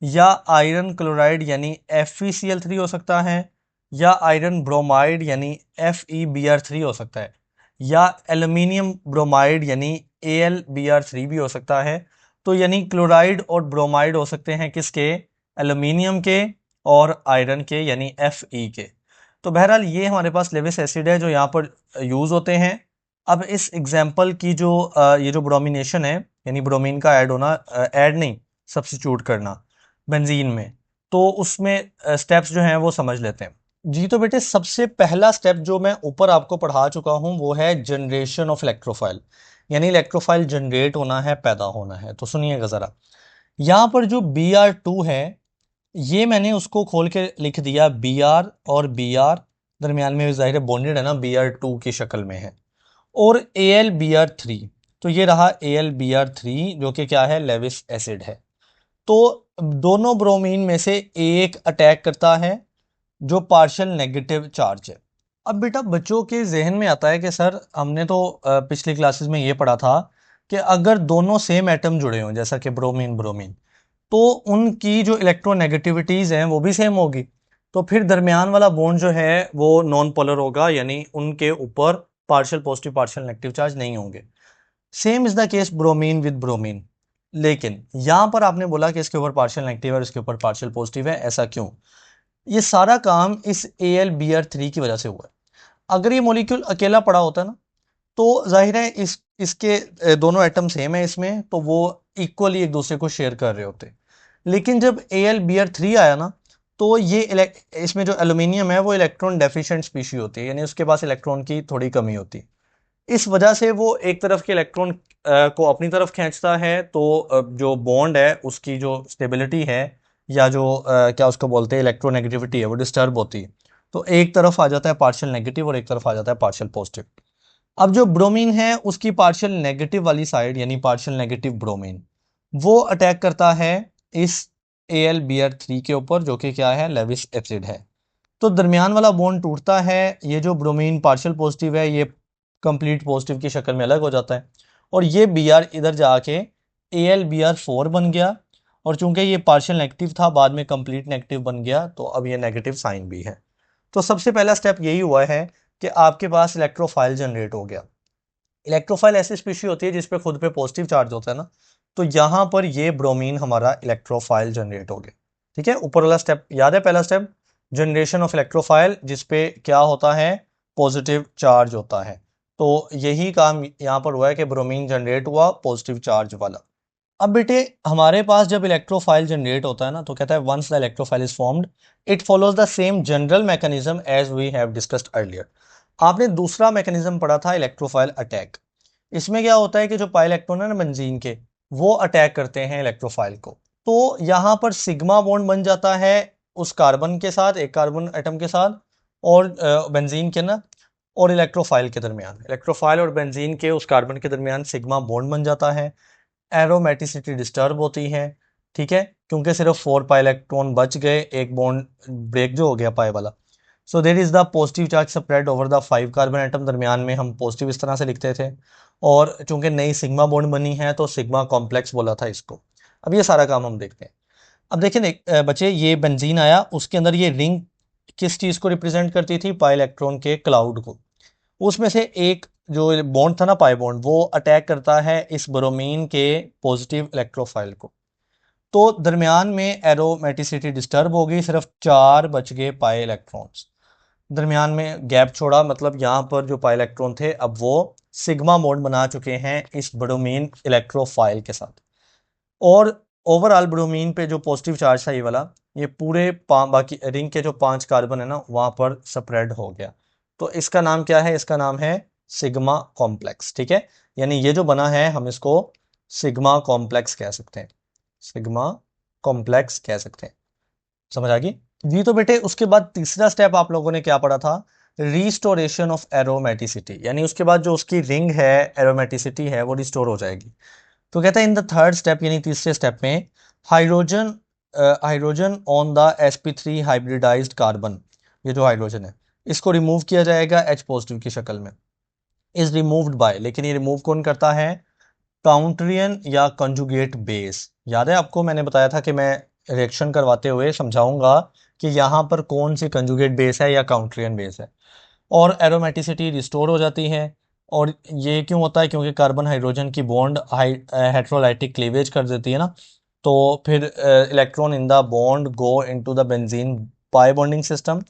या आयरन क्लोराइड यानी FeCl3 हो सकता है, या आयरन ब्रोमाइड यानी FeBr3 हो सकता है, या एल्यूमिनियम ब्रोमाइड यानी AlBr3 भी हो सकता है, तो यानी क्लोराइड और ब्रोमाइड हो सकते हैं किसके, एल्यूमिनियम के और आयरन के, यानी Fe के। तो बहरहाल ये हमारे पास लेविस एसिड है जो यहाँ पर यूज होते हैं। अब इस एग्जाम्पल की जो ये जो ब्रोमिनेशन है, यानी ब्रोमीन का ऐड होना, ऐड नहीं सब्स्टिट्यूट करना बेंजीन में, तो उसमें स्टेप्स जो हैं वो समझ लेते हैं जी। तो बेटे सबसे पहला स्टेप जो मैं ऊपर आपको पढ़ा चुका हूं वो है जनरेशन ऑफ इलेक्ट्रोफाइल, यानी इलेक्ट्रोफाइल जनरेट होना है, पैदा होना है। तो सुनिएगा जरा, यहां पर जो Br2 है ये मैंने उसको खोल के लिख दिया, Br और Br दरमियान में जाहिर है बॉन्डेड है ना, Br2 की शक्ल में है, और AlBr3। तो ये रहा AlBr3 जो कि क्या है, लेविस एसिड है। तो दोनों ब्रोमीन में से एक अटैक करता है जो पार्शियल नेगेटिव चार्ज है। अब बेटा बच्चों के जहन में आता है कि सर हमने तो पिछली क्लासेस में ये पढ़ा था कि अगर दोनों सेम एटम जुड़े हों, जैसा कि ब्रोमीन ब्रोमीन, तो उनकी जो इलेक्ट्रोनेगेटिविटीज हैं वो भी सेम होगी, तो फिर दरमियान वाला बॉन्ड जो है वो नॉन पोलर होगा, यानी उनके ऊपर partial positive partial negative charge नहीं होंगे। Same is the case bromine with bromine. लेकिन यहां पर आपने बोला कि इसके ऊपर पार्शियल नेगेटिव है और इसके ऊपर पार्शियल पॉजिटिव है, ऐसा क्यों? ये सारा काम इस AlBr3 की वजह से हुआ है। अगर ये मॉलिक्यूल अकेला पड़ा होता ना, तो जाहिर है इसके दोनों एटम सेम है इसमें, तो वो इक्वली एक दूसरे को शेयर कर रहे होते। लेकिन जब AlBr3 आया ना, तो ये इसमें जो एल्यूमिनियम है वो इलेक्ट्रॉन डेफिशिएंट स्पीशी होती है, यानी उसके पास इलेक्ट्रॉन की थोड़ी कमी होती है। इस वजह से वो एक तरफ के इलेक्ट्रॉन को अपनी तरफ खींचता है, तो जो बॉन्ड है उसकी जो स्टेबिलिटी है, या जो क्या उसको बोलते हैं इलेक्ट्रोनेगेटिविटी है, वो डिस्टर्ब होती है। तो एक तरफ आ जाता है पार्शियल नेगेटिव और एक तरफ आ जाता है पार्शियल पॉजिटिव। अब जो ब्रोमीन है उसकी पार्शियल नेगेटिव वाली साइड, यानी पार्शियल नेगेटिव ब्रोमीन, वो अटैक करता है इस AlBr3 के ऊपर, जो कि क्या है, लेविस एसिड है। तो दरमियान वाला बॉन्ड टूटता है, ये जो ब्रोमीन पार्शियल पॉजिटिव है ये कंप्लीट पॉजिटिव की शक्ल में अलग हो जाता है, और ये Br इधर जाके AlBr4 बन गया, और चूंकि ये पार्शियल नेगेटिव था बाद में कंप्लीट नेगेटिव बन गया, तो अब ये नेगेटिव साइन भी है। तो सबसे पहला स्टेप यही हुआ है कि आपके पास इलेक्ट्रोफाइल जनरेट हो गया। इलेक्ट्रोफाइल ऐसी स्पीशी होती है जिसपे खुद पे पॉजिटिव चार्ज होता है ना, तो यहां पर ये ब्रोमीन हमारा इलेक्ट्रोफाइल जनरेट हो गया। ठीक है, ऊपर वाला स्टेप याद है, पहला स्टेप जनरेशन ऑफ इलेक्ट्रोफाइल, जिसपे क्या होता है, पॉजिटिव चार्ज होता है। तो यही काम यहां पर हुआ है कि ब्रोमीन जनरेट हुआ पॉजिटिव चार्ज वाला। अब बेटे हमारे पास जब इलेक्ट्रोफाइल जनरेट होता है ना, तो कहता है once the electrophile is formed it follows the same general mechanism as we have discussed earlier. आपने दूसरा मैकेनिज्म पढ़ा था इलेक्ट्रोफाइल अटैक। इसमें क्या होता है कि जो पाई इलेक्ट्रॉन है ना बेंजीन के, वो अटैक करते हैं इलेक्ट्रोफाइल को। तो यहां पर सिग्मा बॉन्ड बन जाता है उस कार्बन के साथ, एक कार्बन एटम के साथ, और बेंजीन के ना, और इलेक्ट्रोफाइल के दरमियान, इलेक्ट्रोफाइल और बेंजीन के उस कार्बन के दरमियान सिग्मा बॉन्ड बन जाता है। एरोमेटिसिटी डिस्टर्ब होती है, ठीक है, क्योंकि सिर्फ 4 पाई इलेक्ट्रॉन बच गए, एक बॉन्ड ब्रेक जो हो गया पाई वाला। So there is the positive charge spread over the 5 carbon atom, दरमियान में हम पॉजिटिव इस तरह से लिखते थे, और चूंकि नई सिग्मा बॉन्ड बनी है तो सिग्मा कॉम्प्लेक्स बोला था इसको। अब ये सारा काम हम देखते हैं। अब देखिए बच्चे, ये बेंजीन आया, उसके अंदर ये रिंग किस चीज को रिप्रेजेंट करती थी, पाई इलेक्ट्रॉन के क्लाउड को। उसमें से एक जो बॉन्ड था ना, पाई बॉन्ड, वो अटैक करता है इस ब्रोमीन के पॉजिटिव इलेक्ट्रोफाइल को। तो दरमियान में एरोमेटिसिटी डिस्टर्ब हो गई, सिर्फ 4 बच गए पाई इलेक्ट्रॉन्स। दरमियान में गैप छोड़ा, मतलब यहां पर जो पाई इलेक्ट्रॉन थे अब वो सिग्मा बॉन्ड बना चुके हैं इस ब्रोमीन इलेक्ट्रोफाइल के साथ। और ओवरऑल ब्रोमीन पे जो पॉजिटिव चार्ज था ये वाला, ये पूरे बाकी रिंग के जो 5 कार्बन है ना वहां पर स्प्रेड हो गया। तो इसका नाम क्या है, इसका नाम है सिग्मा कॉम्प्लेक्स। ठीक है, यानी ये जो बना है हम इसको सिग्मा कॉम्प्लेक्स कह सकते हैं, सिग्मा कॉम्प्लेक्स कह सकते हैं। समझ आ गई जी? तो बेटे उसके बाद तीसरा स्टेप आप लोगों ने क्या पढ़ा था, रिस्टोरेशन ऑफ एरोमेटिसिटी, यानी उसके बाद जो उसकी रिंग है, एरोमेटिसिटी है, वो रिस्टोर हो जाएगी। तो कहता है इन द थर्ड स्टेप, यानी तीसरे स्टेप में, hydrogen hydrogen on the sp3 hybridized carbon, ये जो हाइड्रोजन है इसको रिमूव किया जाएगा H पॉजिटिव की शक्ल में, इज रिमूव्ड बाय, लेकिन ये रिमूव कौन करता है, काउंट्रियन या कंजुगेट बेस। याद है आपको, मैंने बताया था कि मैं रिएक्शन करवाते हुए समझाऊंगा कि यहां पर कौन सी कंजुगेट बेस है या काउंट्रियन बेस है। और एरोमेटिसिटी रिस्टोर हो जाती है, और ये क्यों होता है? क्योंकि कार्बन हाइड्रोजन की बॉन्ड हेट्रोलाइटिक क्लीवेज कर देती है ना, तो फिर electron in the bond go into the benzene pi bonding system,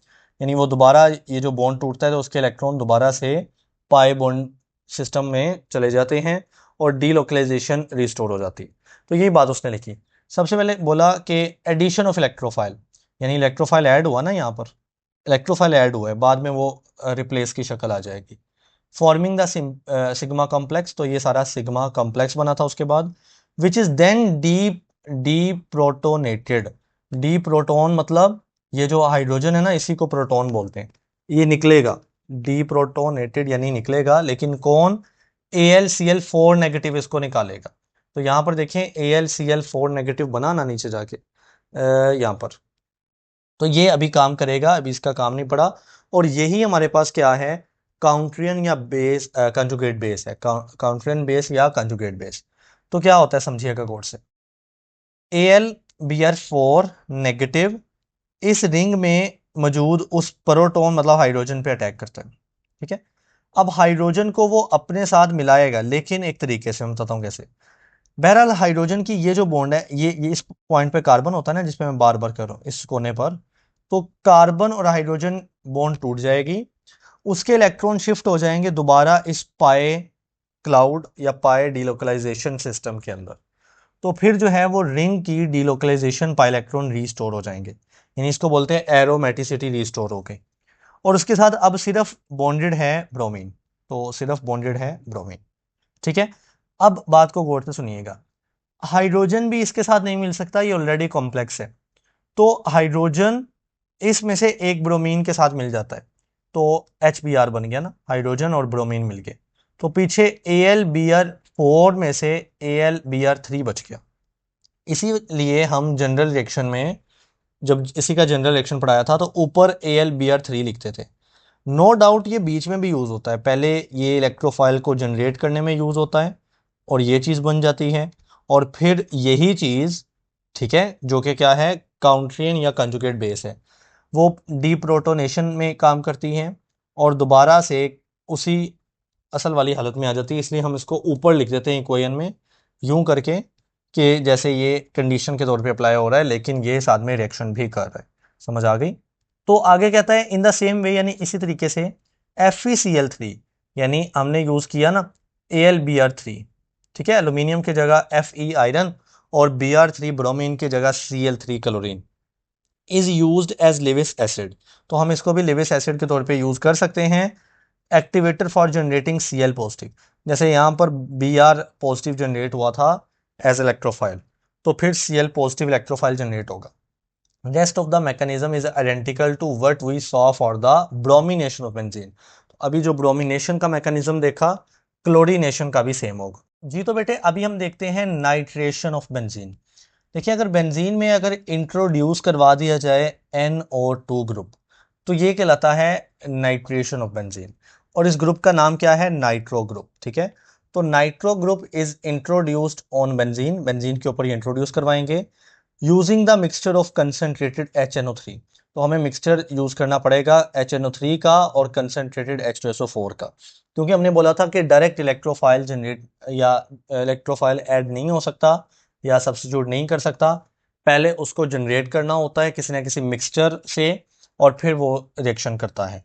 यानी वो दोबारा ये जो बॉन्ड टूटता है तो उसके इलेक्ट्रॉन दोबारा से पाई बॉन्ड सिस्टम में चले जाते हैं और डीलोकलाइजेशन रिस्टोर हो जाती है। तो यही बात उसने लिखी। सबसे पहले बोला कि एडिशन ऑफ इलेक्ट्रोफाइल, यानी इलेक्ट्रोफाइल ऐड हुआ ना, यहाँ पर इलेक्ट्रोफाइल ऐड हुआ है, बाद में वो रिप्लेस की शक्ल आ जाएगी। फॉर्मिंग द सिग्मा कॉम्प्लेक्स, तो ये सारा सिग्मा कॉम्प्लेक्स बना था उसके बाद, which is then deprotonated. Deproton मतलब ये जो हाइड्रोजन है ना, इसी को प्रोटॉन बोलते हैं। ये निकलेगा डी प्रोटोनेटेड यानी निकलेगा, लेकिन कौन? AlCl4 नेगेटिव इसको निकालेगा। तो यहां पर देखें AlCl4 नेगेटिव बना ना नीचे जाके यहां पर, तो ये अभी काम करेगा, अभी इसका काम नहीं पड़ा। और यही हमारे पास क्या है? काउंट्रियन या बेस, कंजुगेट बेस है, काउंट्रियन बेस या कंजुगेट बेस। तो क्या होता है समझिएगा गौर से। AlBr4 नेगेटिव इस रिंग में मौजूद उस प्रोटॉन मतलब हाइड्रोजन पे अटैक करता है, ठीक है। अब हाइड्रोजन को वो अपने साथ मिलाएगा, लेकिन एक तरीके से मैं बताता हूँ कैसे। बहरहाल हाइड्रोजन की ये जो बॉन्ड है, ये इस पॉइंट पे कार्बन होता है ना, जिसपे मैं बार बार कर रहा हूँ, इस कोने पर, तो कार्बन और हाइड्रोजन बॉन्ड टूट जाएगी, उसके इलेक्ट्रॉन शिफ्ट हो जाएंगे दोबारा इस पाए क्लाउड या पाए डीलोकलाइजेशन सिस्टम के अंदर। तो फिर जो है वो रिंग की डीलोकलाइजेशन पाई इलेक्ट्रॉन रीस्टोर हो जाएंगे, यानी इसको बोलते हैं एरोमेटिसिटी रीस्टोर हो गई। और उसके साथ अब सिर्फ बॉन्डेड है ब्रोमीन, तो सिर्फ बॉन्डेड है ब्रोमीन, ठीक है। अब बात को गौर से सुनिएगा, हाइड्रोजन भी इसके साथ नहीं मिल सकता, ये ऑलरेडी कॉम्प्लेक्स है। तो हाइड्रोजन इसमें से एक ब्रोमीन के साथ मिल जाता है, तो HBr बन गया ना, हाइड्रोजन और ब्रोमीन मिल गए। तो पीछे AlBr4 में से AlBr3 बच गया। इसीलिए हम जनरल रिएक्शन में जब इसी का जनरल रिएक्शन पढ़ाया था, तो ऊपर AlBr3 लिखते थे। नो डाउट ये बीच में भी यूज होता है, पहले ये इलेक्ट्रोफाइल को जनरेट करने में यूज होता है और ये चीज बन जाती है, और फिर यही चीज, ठीक है, जो कि क्या है, काउंट्रियन या कंजुगेट बेस है, वो डीप्रोटोनेशन में काम करती है और दोबारा से उसी असल वाली हालत में आ जाती है। इसलिए हम इसको ऊपर लिख देते हैं इक्वेशन में यूं करके, कि जैसे ये कंडीशन के तौर पे अप्लाई हो रहा है, लेकिन ये साथ में रिएक्शन भी कर रहा है। समझ आ गई? तो आगे कहता है इन द सेम वे, यानी इसी तरीके से FeCl3, यानी हमने यूज किया ना AlBr3, ठीक है, एल्यूमिनियम की जगह Fe आयरन और Br3 ब्रोमीन की जगह Cl3 chlorine, is used as Lewis acid. तो हम इसको भी लिविस एसिड के तौर पे यूज कर सकते हैं, activator for generating Cl positive. जैसे यहाँ पर Br पॉजिटिव जनरेट हुआ था एज इलेक्ट्रोफाइल, तो फिर Cl पॉजिटिव इलेक्ट्रोफाइल जनरेट होगा। Rest of the mechanism is identical to what we saw for the bromination of benzene. अभी जो ब्रोमिनेशन का मैकेनिज्म देखा, क्लोरीनेशन का भी सेम होगा जी। तो बेटे अभी हम देखते हैं नाइट्रेशन ऑफ बेंजीन। देखिए, अगर बेंजीन में अगर इंट्रोड्यूस करवा दिया जाए NO2 ग्रुप, तो ये कहलाता है नाइट्रेशन ऑफ बेंजीन, और इस ग्रुप का नाम क्या है? नाइट्रो ग्रुप, ठीक है। तो nitro group is introduced on benzene, benzene के ऊपर ये इंट्रोड्यूस करवाएंगे using the mixture of concentrated HNO3। तो हमें मिक्सचर यूज करना पड़ेगा HNO3 का और कंसंट्रेटेड H2SO4 का, क्योंकि हमने बोला था कि डायरेक्ट इलेक्ट्रोफाइल जनरेट या इलेक्ट्रोफाइल ऐड नहीं हो सकता या सब्स्टिट्यूट नहीं कर सकता, पहले उसको जनरेट करना होता है किसी ना किसी मिक्सचर से, और फिर वो रिएक्शन करता है।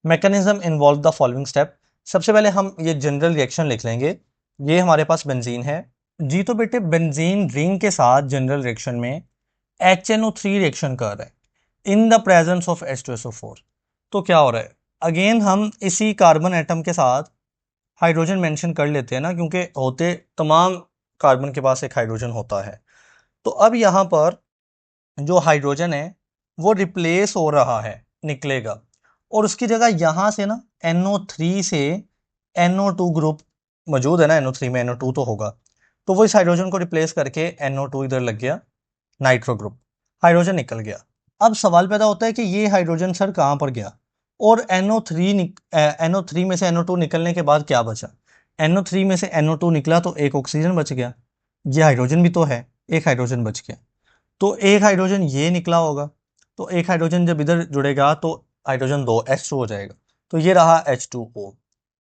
Mechanism involve the following step. सबसे पहले हम ये जनरल रिएक्शन लिख लेंगे। ये हमारे पास बेंजीन है जी। तो बेटे बेंजीन रिंग के साथ जनरल रिएक्शन में HNO3 रिएक्शन कर रहा है in the presence of H2SO4। तो क्या हो रहा है? अगेन हम इसी कार्बन एटम के साथ हाइड्रोजन मेंशन कर लेते हैं ना, क्योंकि होते तमाम कार्बन के पास एक हाइड्रोजन होता है। तो अब यहाँ पर जो हाइड्रोजन है वो रिप्लेस हो रहा है, निकलेगा, और उसकी जगह यहाँ से ना NO3 से NO2 ग्रुप मौजूद है ना, NO3 में NO2 तो होगा, तो वो इस हाइड्रोजन को रिप्लेस करके NO2 इधर लग गया, नाइट्रो ग्रुप, हाइड्रोजन निकल गया। अब सवाल पैदा होता है कि ये हाइड्रोजन सर कहाँ पर गया, और NO3 में से NO2 निकलने के बाद क्या बचा? NO3 में से NO2 निकला तो एक ऑक्सीजन बच गया, ये हाइड्रोजन भी तो है, एक हाइड्रोजन बच गया, तो एक हाइड्रोजन ये निकला होगा, तो एक हाइड्रोजन जब इधर जुड़ेगा तो हाइड्रोजन 2 H2 हो जाएगा, तो ये रहा H2O,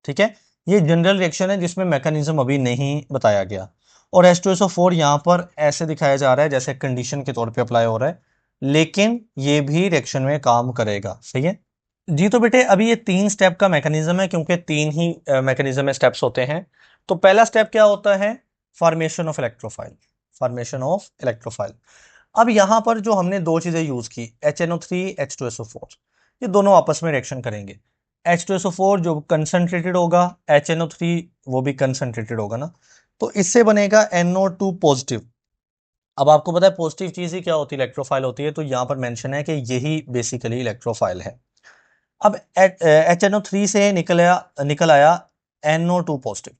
ठीक है। ये जनरल रिएक्शन है जिसमें मैकेनिज्म अभी नहीं बताया गया। और H2SO4 यहाँ पर ऐसे दिखाया जा रहा है जैसे कंडीशन के तौर पे अप्लाई हो रहा है, लेकिन ये भी रिएक्शन में काम करेगा। सही है जी। तो बेटे अभी ये 3 स्टेप का मैकेनिज्म है, क्योंकि 3 ही मैकेनिज्म में स्टेप्स होते हैं। तो पहला स्टेप क्या होता है? Formation of electrophile. Formation of electrophile. अब यहां पर जो हमने दो चीजें यूज की, HNO3, H2SO4, ये दोनों आपस में रिएक्शन करेंगे। H2SO4 जो कंसंट्रेटेड होगा, HNO3 वो भी कंसंट्रेटेड होगा ना, तो इससे बनेगा NO2 पॉजिटिव। अब आपको पता है पॉजिटिव चीज ही क्या होती है? इलेक्ट्रोफाइल होती है। तो यहां पर मेंशन है कि यही बेसिकली इलेक्ट्रोफाइल है। अब HNO3 से निकल आया NO2 पॉजिटिव,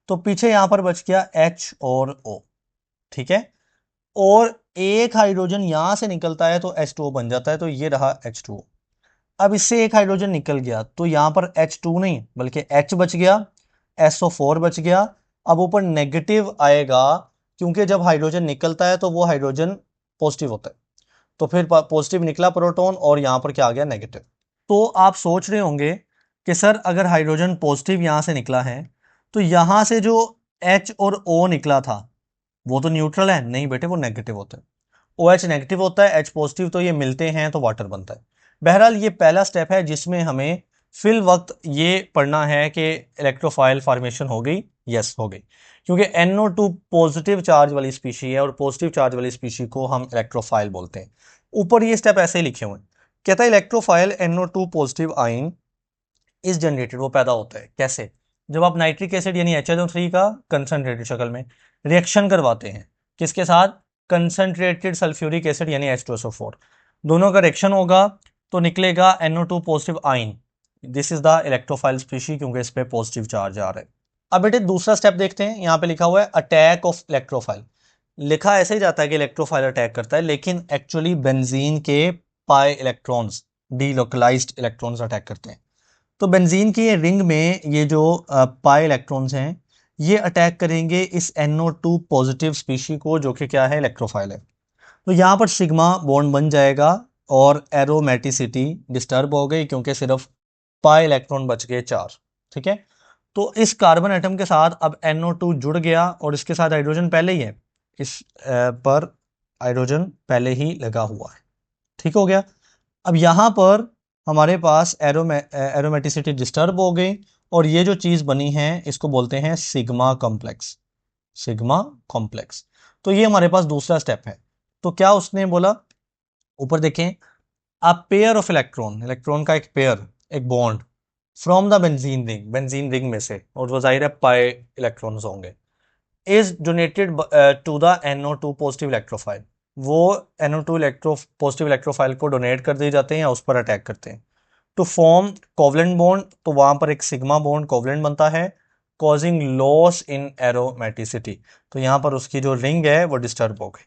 तो पीछे यहां पर बच गया H और O। ठीक है, और एक हाइड्रोजन यहां से निकलता है तो H2O बन जाता है, तो ये रहा H2O। अब इससे एक हाइड्रोजन निकल गया तो यहां पर H2 नहीं बल्कि H बच गया, SO4 बच गया। अब ऊपर नेगेटिव आएगा, क्योंकि जब हाइड्रोजन निकलता है तो वो हाइड्रोजन पॉजिटिव होता है, तो फिर पॉजिटिव निकला प्रोटॉन और यहां पर क्या आ गया? नेगेटिव। तो आप सोच रहे होंगे कि सर अगर हाइड्रोजन पॉजिटिव यहां से निकला है तो यहां से जो H और O निकला था वो तो न्यूट्रल है। नहीं बेटे, वो नेगेटिव होता है। OH नेगेटिव होता है, H पॉजिटिव, तो ये मिलते हैं तो वाटर बनता है। बहरहाल ये पहला स्टेप है जिसमें हमें फिल वक्त ये पढ़ना है कि इलेक्ट्रोफाइल फॉर्मेशन हो गई। यस, हो गई, क्योंकि NO2 पॉजिटिव चार्ज वाली स्पीशी है और पॉजिटिव चार्ज वाली स्पीशी को हम इलेक्ट्रोफाइल बोलते हैं। ऊपर ये स्टेप ऐसे ही लिखे हुए हैं। कहता है electrophile NO2 positive ion is generated, वो पैदा होता है कैसे? जब आप नाइट्रिक एसिड यानी HNO3 का कंसंट्रेटेड शक्ल में रिएक्शन करवाते हैं, किसके साथ? कंसंट्रेटेड सल्फ्यूरिक एसिड यानी H2SO4, दोनों का रिएक्शन होगा तो निकलेगा NO2 positive ion. This is the electrophile species, क्योंकि इस पे पॉजिटिव चार्ज आ रहा है। अब बेटे दूसरा स्टेप देखते हैं। यहां पे लिखा हुआ है अटैक ऑफ इलेक्ट्रोफाइल। लिखा ऐसे ही जाता है कि इलेक्ट्रोफाइल अटैक करता है, लेकिन एक्चुअली बेंजीन के pi electrons, delocalised electrons attack करते हैं। तो बेंजीन की ये रिंग में ये जो पाई इलेक्ट्रॉन्स हैं, ये अटैक करेंगे इस NO2 पॉजिटिव स्पीशी को, जो कि क्या है? इलेक्ट्रोफाइल है। तो यहां पर सिग्मा बॉन्ड बन जाएगा और एरोमेटिसिटी डिस्टर्ब हो गई, क्योंकि सिर्फ पाई इलेक्ट्रॉन बच गए 4। ठीक है, तो इस कार्बन एटम के साथ अब NO2 जुड़ गया और इसके साथ हाइड्रोजन पहले ही है, इस पर हाइड्रोजन पहले ही लगा हुआ है। ठीक हो गया। अब यहां पर हमारे पास एरोमेटिसिटी डिस्टर्ब हो गई और ये जो चीज बनी है इसको बोलते हैं सिग्मा कॉम्प्लेक्स। Sigma complex. तो ये हमारे पास दूसरा स्टेप है। तो क्या उसने बोला? ऊपर देखें, a pair of electron, electron का एक पेयर, एक bond from the benzene ring, benzene ring में से, और वो जाहिर है पाई इलेक्ट्रॉन्स होंगे, is donated to the NO2 positive electrophile. वो NO2 पॉजिटिव इलेक्ट्रोफाइल को डोनेट कर दिए जाते हैं या उस पर अटैक करते हैं टू फॉर्म कोवलेंट बॉन्ड। तो वहां पर एक सिग्मा बॉन्ड कोवलेंट बनता है, कॉजिंग लॉस इन एरोमेटिसिटी। तो यहां पर उसकी जो रिंग है वो डिस्टर्ब हो गई।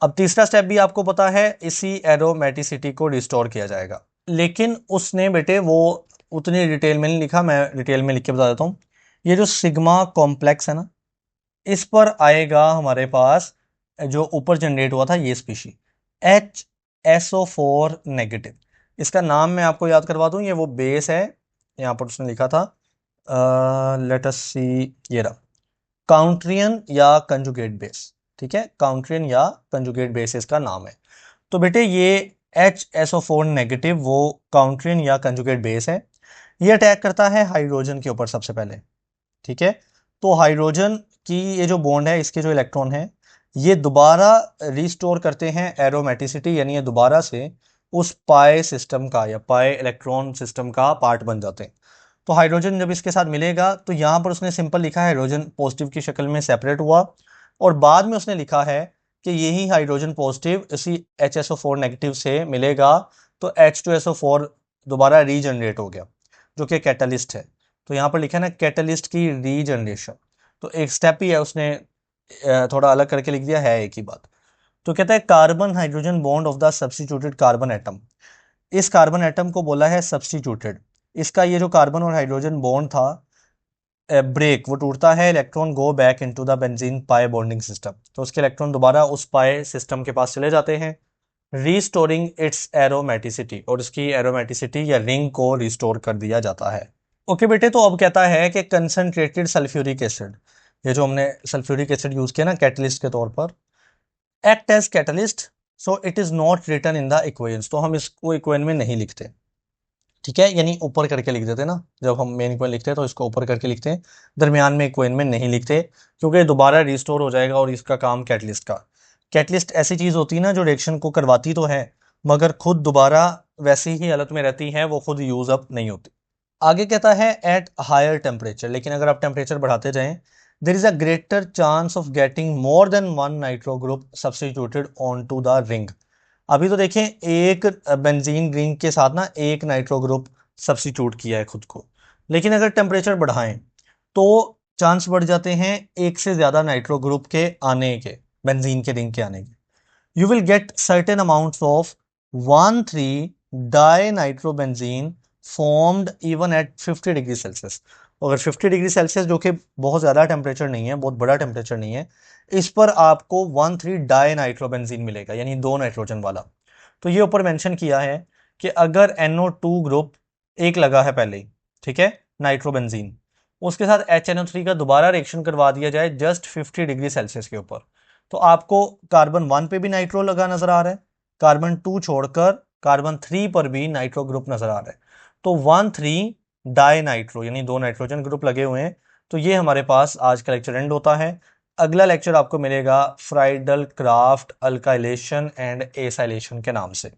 अब तीसरा स्टेप भी आपको पता है, इसी एरोमेटिसिटी को रिस्टोर किया जाएगा। लेकिन उसने बेटे वो उतनी डिटेल में नहीं लिखा, मैं डिटेल में लिख के बता देता हूं। ये जो सिग्मा कॉम्प्लेक्स है ना, इस पर आएगा हमारे पास जो ऊपर जनरेट हुआ था ये स्पीशी HSO4 नेगेटिव। इसका नाम मैं आपको याद करवा दूं, ये वो बेस है, यहां पर उसने लिखा था, लेट अस सी, ये रहा, काउंट्रियन या कंजुगेट बेस। ठीक है, काउंट्रियन या कंजुगेट बेस इसका नाम है। तो बेटे ये HSO4 नेगेटिव वो काउंट्रियन या कंजुगेट बेस है। ये अटैक करता है हाइड्रोजन के ऊपर सबसे पहले। ठीक है, तो हाइड्रोजन की ये जो बॉन्ड है, इसके जो इलेक्ट्रॉन है, ये दोबारा रिस्टोर करते हैं एरोमेटिसिटी, यानी ये दोबारा से उस पाई सिस्टम का या पाई इलेक्ट्रॉन सिस्टम का पार्ट बन जाते हैं। तो हाइड्रोजन जब इसके साथ मिलेगा तो यहां पर उसने सिंपल लिखा है हाइड्रोजन पॉजिटिव की शक्ल में सेपरेट हुआ, और बाद में उसने लिखा है कि यही हाइड्रोजन पॉजिटिव इसी HSO4 नेगेटिव से मिलेगा तो H2SO4 दोबारा रीजनरेट हो गया, जो कि कैटलिस्ट है। तो यहां पर लिखा है ना, कैटलिस्ट की रीजनरेशन। तो एक स्टेप ही है, उसने थोड़ा अलग करके लिख दिया है, एक ही बात। तो कहता है carbon hydrogen bond of the substituted carbon atom. इस कार्बन एटम को बोला है सब्स्टिट्यूटेड। इसका ये जो कार्बन और हाइड्रोजन बॉन्ड था, ब्रेक, वो टूटता है, electron go back into the benzene pi bonding system. तो उसके इलेक्ट्रॉन दोबारा उस पाई सिस्टम के पास चले जाते हैं, रीस्टोरिंग इट्स एरोमेटिसिटी, और उसकी एरोमेटिसिटी या रिंग को रिस्टोर कर दिया जाता है। ओके बेटे, तो अब कहता है कि कंसंट्रेटेड सल्फ्यूरिक एसिड, ये जो हमने सल्फ्यूरिक एसिड यूज किया ना कैटलिस्ट के तौर पर, act as catalyst, so it is not written in the equations, तो हम इसको इक्वेशन में नहीं लिखते। ठीक है, यानी ऊपर करके लिख देते ना, जब हम मेन इक्वेशन लिखते हैं तो इसको ऊपर करके लिखते हैं, दरमियान में इक्वेशन में नहीं लिखते, क्योंकि दोबारा रिस्टोर हो जाएगा और इसका काम कैटलिस्ट का। कैटलिस्ट ऐसी चीज होती है ना जो रिएक्शन को करवाती तो है, मगर खुद दोबारा वैसी ही हालत में रहती है, वो खुद यूज अप नहीं होती। आगे कहता है एट हायर टेम्परेचर, लेकिन अगर आप टेम्परेचर बढ़ाते जाएं, there is a greater chance of getting more than one nitro group substituted on to the ring. अभी तो देखें, एक बेंजीन रिंग के साथ ना एक नाइट्रो ग्रुप सब्सटीट्यूट किया है खुद को, लेकिन अगर टेम्परेचर बढ़ाएं तो चांस बढ़ जाते हैं एक से ज्यादा नाइट्रो ग्रुप के आने के, बेंजीन के रिंग के आने के। you will get certain amounts of 1,3-dinitrobenzene formed even at 50 degree Celsius. अगर 50 डिग्री सेल्सियस, जो कि बहुत ज़्यादा टेम्परेचर नहीं है, बहुत बड़ा टेम्परेचर नहीं है, इस पर आपको 1,3-डाइनाइट्रोबेंजीन मिलेगा, यानी दो नाइट्रोजन वाला। तो ये ऊपर मेंशन किया है कि अगर NO2 ग्रुप एक लगा है पहले ही, ठीक है, नाइट्रोबेंजीन, उसके साथ HNO3 का दोबारा रिएक्शन करवा दिया जाए जस्ट 50 डिग्री सेल्सियस के ऊपर, तो आपको कार्बन 1 पे भी नाइट्रो लगा नजर आ रहा है, कार्बन 2 छोड़कर कार्बन 3 पर भी नाइट्रो ग्रुप नजर आ रहा है, तो 1,3-डाइनाइट्रो यानी दो नाइट्रोजन ग्रुप लगे हुए हैं। तो ये हमारे पास आज का लेक्चर एंड होता है। अगला लेक्चर आपको मिलेगा Friedl craft alkylation and acylation के नाम से।